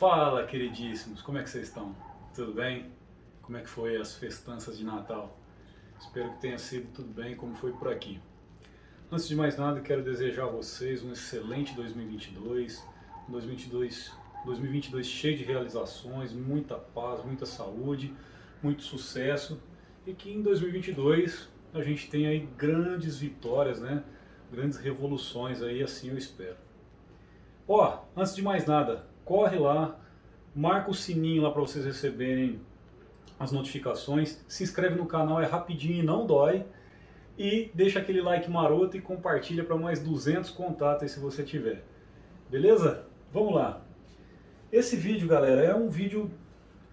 Fala, queridíssimos, como é que vocês estão? Tudo bem? Como é que foi as festanças de Natal? Espero que tenha sido tudo bem como foi por aqui. Antes de mais nada, quero desejar a vocês um excelente 2022, um 2022 cheio de realizações, muita paz, muita saúde, muito sucesso e que em 2022 a gente tenha aí grandes vitórias, né? Grandes revoluções aí, assim eu espero. Ó, antes de mais nada, corre lá, marca o sininho lá para vocês receberem as notificações, se inscreve no canal, é rapidinho e não dói, e deixa aquele like maroto e compartilha para mais 200 contatos aí se você tiver. Beleza? Vamos lá. Esse vídeo, galera, é um vídeo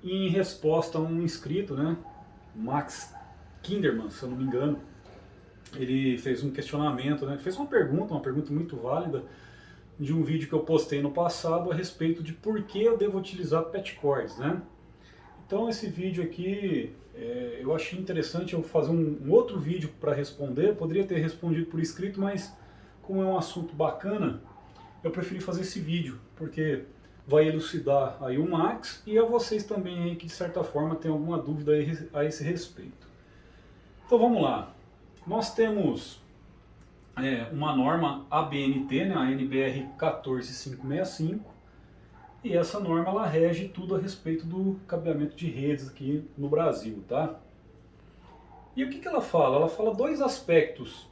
em resposta a um inscrito, né? Max Kinderman, se eu não me engano. Ele fez um questionamento, né? Ele fez uma pergunta muito válida, de um vídeo que eu postei no passado a respeito de por que eu devo utilizar patchcords, né? Então esse vídeo aqui, eu achei interessante eu fazer um outro vídeo para responder. Eu poderia ter respondido por escrito, mas como é um assunto bacana, eu preferi fazer esse vídeo, porque vai elucidar aí o Max e a vocês também aí que de certa forma tem alguma dúvida a esse respeito. Então vamos lá. Nós temos uma norma ABNT, né, a NBR 14565, e essa norma ela rege tudo a respeito do cabeamento de redes aqui no Brasil, tá? E o que ela fala? Ela fala dois aspectos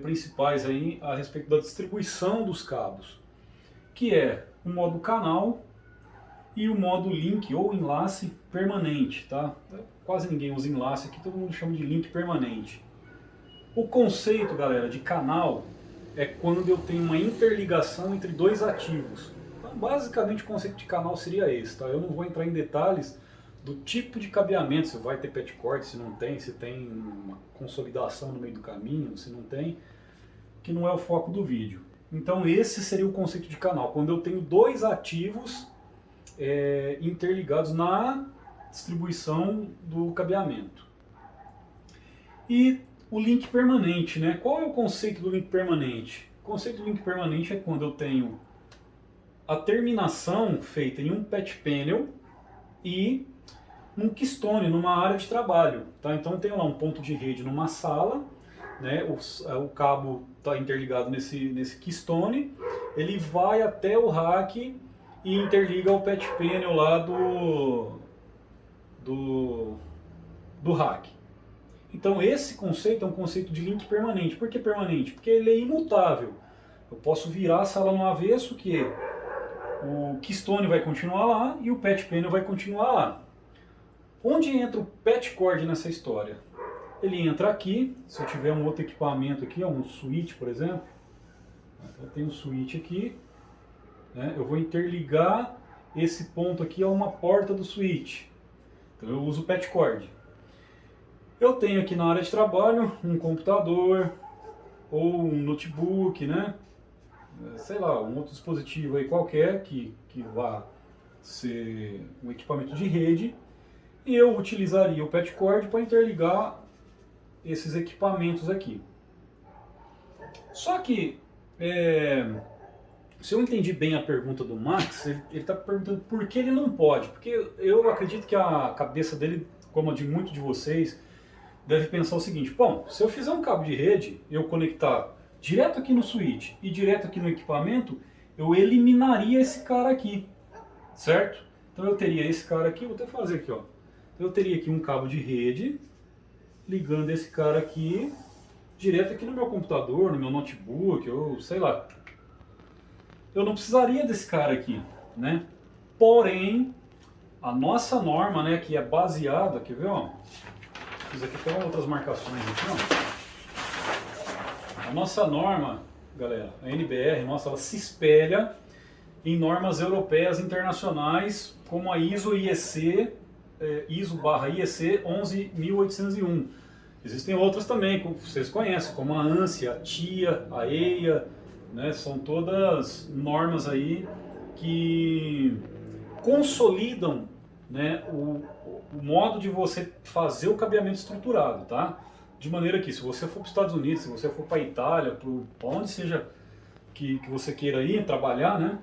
principais aí a respeito da distribuição dos cabos, que é o modo canal e o modo link ou enlace permanente, tá? Quase ninguém usa enlace aqui, todo mundo chama de link permanente. O conceito, galera, de canal é quando eu tenho uma interligação entre dois ativos. Então, basicamente o conceito de canal seria esse, tá? Eu não vou entrar em detalhes do tipo de cabeamento, se vai ter patchcord, se não tem, se tem uma consolidação no meio do caminho, se não tem, que não é o foco do vídeo. Então esse seria o conceito de canal, quando eu tenho dois ativos interligados na distribuição do cabeamento. E o link permanente, né? Qual é o conceito do link permanente? O conceito do link permanente é quando eu tenho a terminação feita em um patch panel e num keystone, numa área de trabalho, tá? Então eu tenho lá um ponto de rede numa sala, né? O cabo está interligado nesse keystone, ele vai até o rack e interliga ao patch panel lá do rack. Então esse conceito é um conceito de link permanente. Por que permanente? Porque ele é imutável. Eu posso virar a sala no avesso, que o keystone vai continuar lá e o patch panel vai continuar lá. Onde entra o patchcord nessa história? Ele entra aqui, se eu tiver um outro equipamento aqui, um switch, por exemplo. Eu tenho um switch aqui, né? Eu vou interligar esse ponto aqui a uma porta do switch. Então eu uso o patchcord. Eu tenho aqui na área de trabalho um computador ou um notebook, né? Sei lá, um outro dispositivo aí qualquer que vá ser um equipamento de rede, e eu utilizaria o patchcord para interligar esses equipamentos aqui. Só que, se eu entendi bem a pergunta do Max, ele está perguntando por que ele não pode, porque eu acredito que a cabeça dele, como a de muitos de vocês, deve pensar o seguinte: bom, se eu fizer um cabo de rede, eu conectar direto aqui no switch e direto aqui no equipamento, eu eliminaria esse cara aqui, certo? Então eu teria esse cara aqui, vou até fazer aqui, ó. Eu teria aqui um cabo de rede, ligando esse cara aqui, direto aqui no meu computador, no meu notebook, ou sei lá. Eu não precisaria desse cara aqui, né? Porém, a nossa norma, né, que é baseada, quer ver, ó? Fiz aqui até outras marcações aqui, ó. A nossa norma, galera, a NBR, nossa, ela se espelha em normas europeias internacionais, como a ISO/IEC 11801. Existem outras também, como vocês conhecem, como a ANSI, a TIA, a EIA, né? São todas normas aí que consolidam, né, o modo de você fazer o cabeamento estruturado, tá? De maneira que se você for para os Estados Unidos, se você for para a Itália, para onde seja que você queira ir trabalhar, né,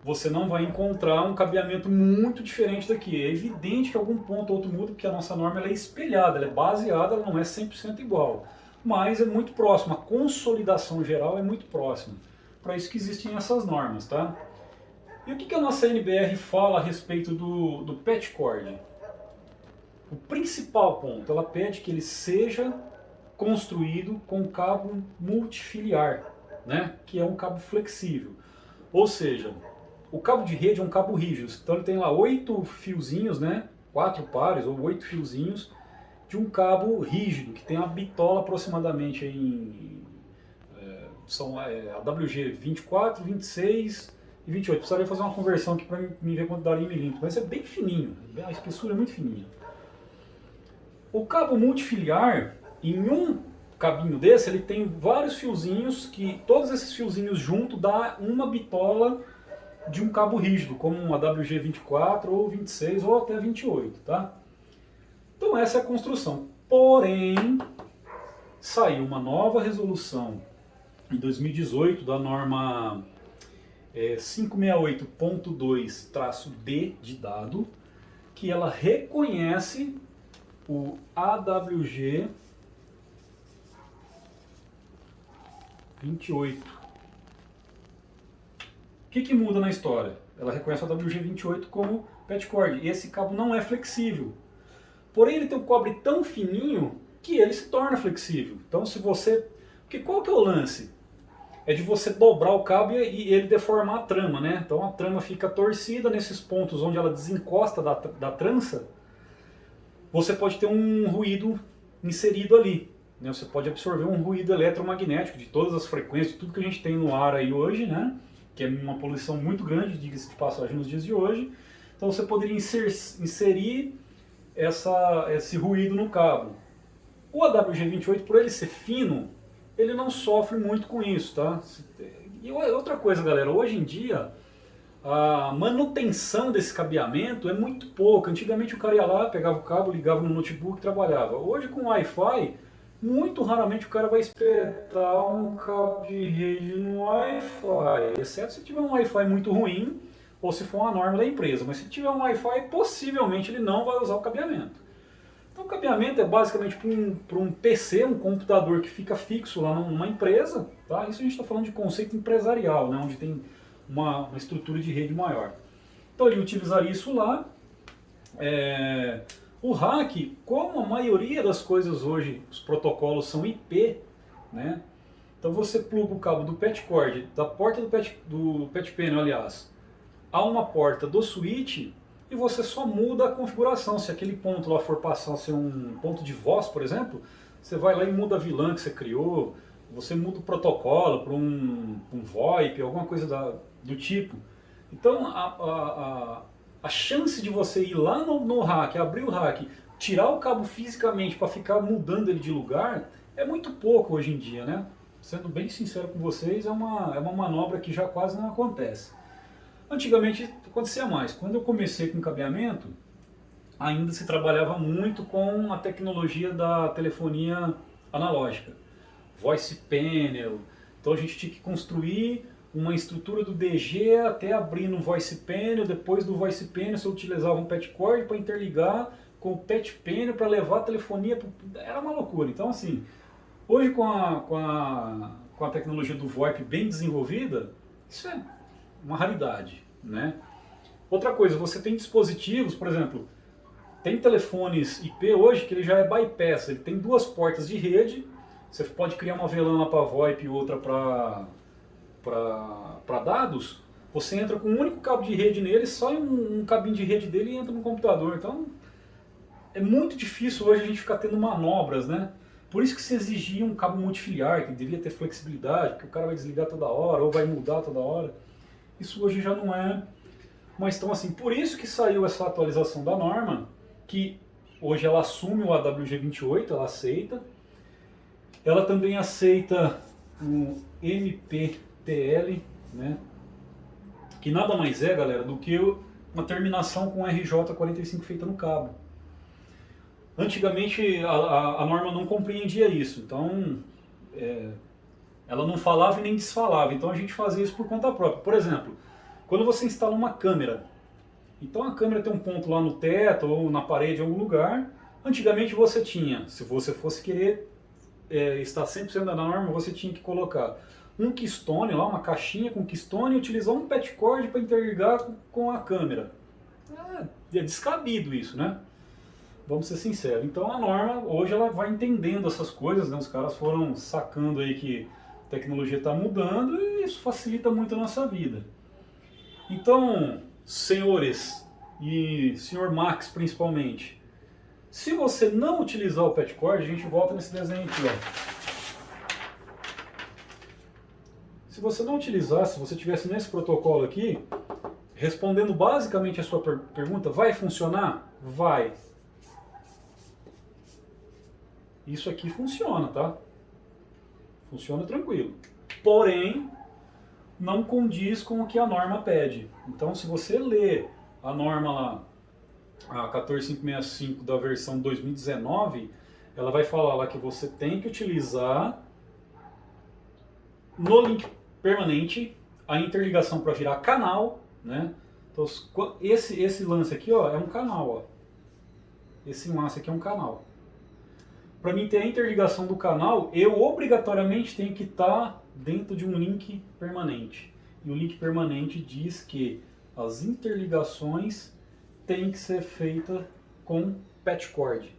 você não vai encontrar um cabeamento muito diferente daqui. É evidente que algum ponto ou outro muda, porque a nossa norma ela é espelhada, ela é baseada, ela não é 100% igual. Mas é muito próxima, a consolidação geral é muito próxima. Para isso que existem essas normas, tá? E o que a nossa NBR fala a respeito do patch cord? O principal ponto, ela pede que ele seja construído com cabo multifiliar, né? Que é um cabo flexível. Ou seja, o cabo de rede é um cabo rígido, então ele tem lá 8 fiozinhos, né? 4 pares ou 8 fiozinhos de um cabo rígido, que tem uma bitola aproximadamente são a WG 24, 26 e 28. Precisaria fazer uma conversão aqui para me ver quanto daria em milímetros, mas é bem fininho, a espessura é muito fininha. O cabo multifiliar, em um cabinho desse, ele tem vários fiozinhos, que todos esses fiozinhos juntos dá uma bitola de um cabo rígido, como um AWG 24 ou 26 ou até 28, tá? Então essa é a construção. Porém, saiu uma nova resolução em 2018 da norma 568.2-D de dado, que ela reconhece o AWG 28. O que muda na história? Ela reconhece o AWG 28 como patch cord. E esse cabo não é flexível. Porém, ele tem um cobre tão fininho que ele se torna flexível. Então, se você... Porque qual que é o lance? É de você dobrar o cabo e ele deformar a trama, né? Então a trama fica torcida nesses pontos onde ela desencosta da trança. Você pode ter um ruído inserido ali, né? Você pode absorver um ruído eletromagnético de todas as frequências, de tudo que a gente tem no ar aí hoje, né? Que é uma poluição muito grande, diga-se de passagem, nos dias de hoje. Então você poderia inserir esse ruído no cabo. O AWG28, por ele ser fino, ele não sofre muito com isso, tá? E outra coisa, galera, hoje em dia a manutenção desse cabeamento é muito pouca. Antigamente o cara ia lá, pegava o cabo, ligava no notebook e trabalhava. Hoje com Wi-Fi, muito raramente o cara vai espetar um cabo de rede no Wi-Fi, exceto se tiver um Wi-Fi muito ruim ou se for uma norma da empresa. Mas se tiver um Wi-Fi, possivelmente ele não vai usar o cabeamento. Então o cabeamento é basicamente para um PC, um computador que fica fixo lá numa empresa, tá? Isso a gente está falando de conceito empresarial, né? Onde tem uma estrutura de rede maior. Então ele utilizaria isso lá. O rack, como a maioria das coisas hoje, os protocolos são IP, né? Então você pluga o cabo do patch cord, da porta do patch panel, aliás, a uma porta do switch, e você só muda a configuração. Se aquele ponto lá for passar a ser um ponto de voz, por exemplo, você vai lá e muda a VLAN que você criou, você muda o protocolo para um VoIP, alguma coisa do tipo. Então a chance de você ir lá no rack, abrir o rack, tirar o cabo fisicamente para ficar mudando ele de lugar, é muito pouco hoje em dia, né? Sendo bem sincero com vocês, é uma manobra que já quase não acontece. Antigamente acontecia mais. Quando eu comecei com cabeamento, ainda se trabalhava muito com a tecnologia da telefonia analógica. Voice panel. Então a gente tinha que construir uma estrutura do DG até abrir no voice panel. Depois do voice panel você utilizava um patch cord para interligar com o patch panel para levar a telefonia. Era uma loucura. Então assim, hoje com a tecnologia do VoIP bem desenvolvida, isso é uma raridade, né? Outra coisa, você tem dispositivos, por exemplo, tem telefones IP hoje que ele já é bypass, ele tem duas portas de rede, você pode criar uma VLAN para VoIP e outra para dados, você entra com um único cabo de rede nele, sai um cabinho de rede dele e entra no computador. Então é muito difícil hoje a gente ficar tendo manobras, né? Por isso que se exigia um cabo multifiliar, que devia ter flexibilidade, porque o cara vai desligar toda hora ou vai mudar toda hora. Isso hoje já não é mais tão assim. Por isso que saiu essa atualização da norma, que hoje ela assume o AWG28, ela aceita. Ela também aceita o MPTL, né? Que nada mais é, galera, do que uma terminação com RJ45 feita no cabo. Antigamente a norma não compreendia isso, então ela não falava e nem desfalava, então a gente fazia isso por conta própria. Por exemplo, Quando você instala uma câmera, então a câmera tem um ponto lá no teto ou na parede em algum lugar. Antigamente você tinha, se você fosse querer estar 100% da norma, você tinha que colocar um keystone lá, uma caixinha com keystone e utilizar um patchcord para interligar com a câmera. É descabido isso, né? Vamos ser sinceros. Então a norma hoje ela vai entendendo essas coisas, né? Os caras foram sacando aí que a tecnologia está mudando e isso facilita muito a nossa vida. Então, senhores e senhor Max principalmente, se você não utilizar o patchcord, a gente volta nesse desenho aqui, ó. Se você não utilizar, se você tivesse nesse protocolo aqui, respondendo basicamente a sua pergunta, vai funcionar? Vai. Isso aqui funciona, tá? Funciona tranquilo. Porém, não condiz com o que a norma pede. Então, se você ler a norma lá, a 14565 da versão 2019, ela vai falar lá que você tem que utilizar no link permanente a interligação para virar canal, né? Então, esse lance aqui, ó, é um canal, ó. Esse lance aqui é um canal. Para mim ter a interligação do canal, eu obrigatoriamente tenho que estar dentro de um link permanente. E o link permanente diz que as interligações têm que ser feitas com patchcord.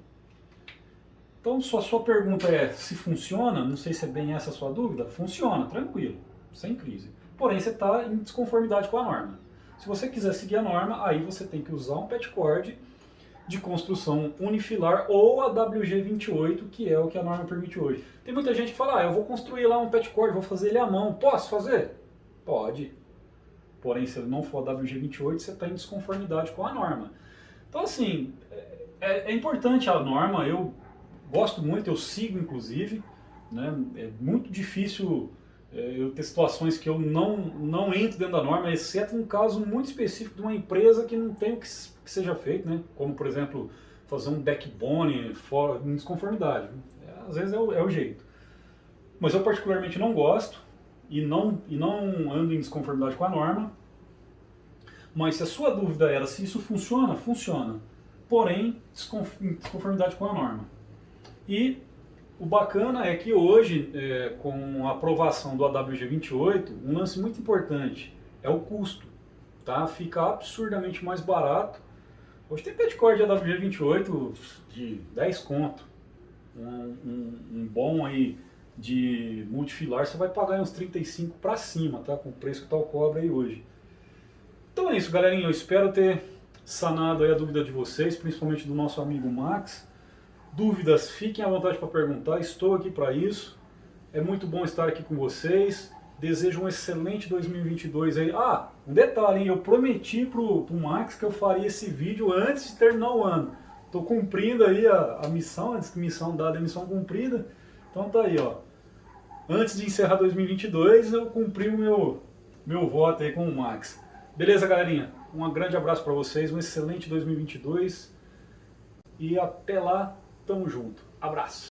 Então, se a sua pergunta é se funciona, não sei se é bem essa a sua dúvida, funciona, tranquilo, sem crise. Porém, você está em desconformidade com a norma. Se você quiser seguir a norma, aí você tem que usar um patchcord de construção unifilar ou a WG28, que é o que a norma permite hoje. Tem muita gente que fala, eu vou construir lá um patchcord, vou fazer ele à mão. Posso fazer? Pode. Porém, se ele não for a WG28, você está em desconformidade com a norma. Então, assim, é importante a norma, eu gosto muito, eu sigo inclusive, né? É muito difícil eu ter situações que eu não entro dentro da norma, exceto um caso muito específico de uma empresa que não tem o que seja feito, né? Como, por exemplo, fazer um backbone em desconformidade. Às vezes é o jeito. Mas eu particularmente não gosto e não ando em desconformidade com a norma. Mas se a sua dúvida era se isso funciona, funciona. Porém, em desconformidade com a norma. E o bacana é que hoje, com a aprovação do AWG28, um lance muito importante é o custo. Tá? Fica absurdamente mais barato. Hoje tem patchcord AWG28 de 10 conto. Um bom aí de multifilar você vai pagar uns 35 para cima, tá? Com o preço que tá o cobre aí hoje. Então é isso, galerinha. Eu espero ter sanado aí a dúvida de vocês, principalmente do nosso amigo Max. Dúvidas, fiquem à vontade para perguntar, estou aqui para isso. É muito bom estar aqui com vocês. Desejo um excelente 2022 aí. Um detalhe, hein? Eu prometi pro Max que eu faria esse vídeo antes de terminar o ano. Estou cumprindo aí a missão, antes que missão dada é missão cumprida. Então tá aí, ó. Antes de encerrar 2022, eu cumpri o meu voto aí com o Max. Beleza, galerinha? Um grande abraço para vocês, um excelente 2022 e até lá. Tamo junto. Abraço.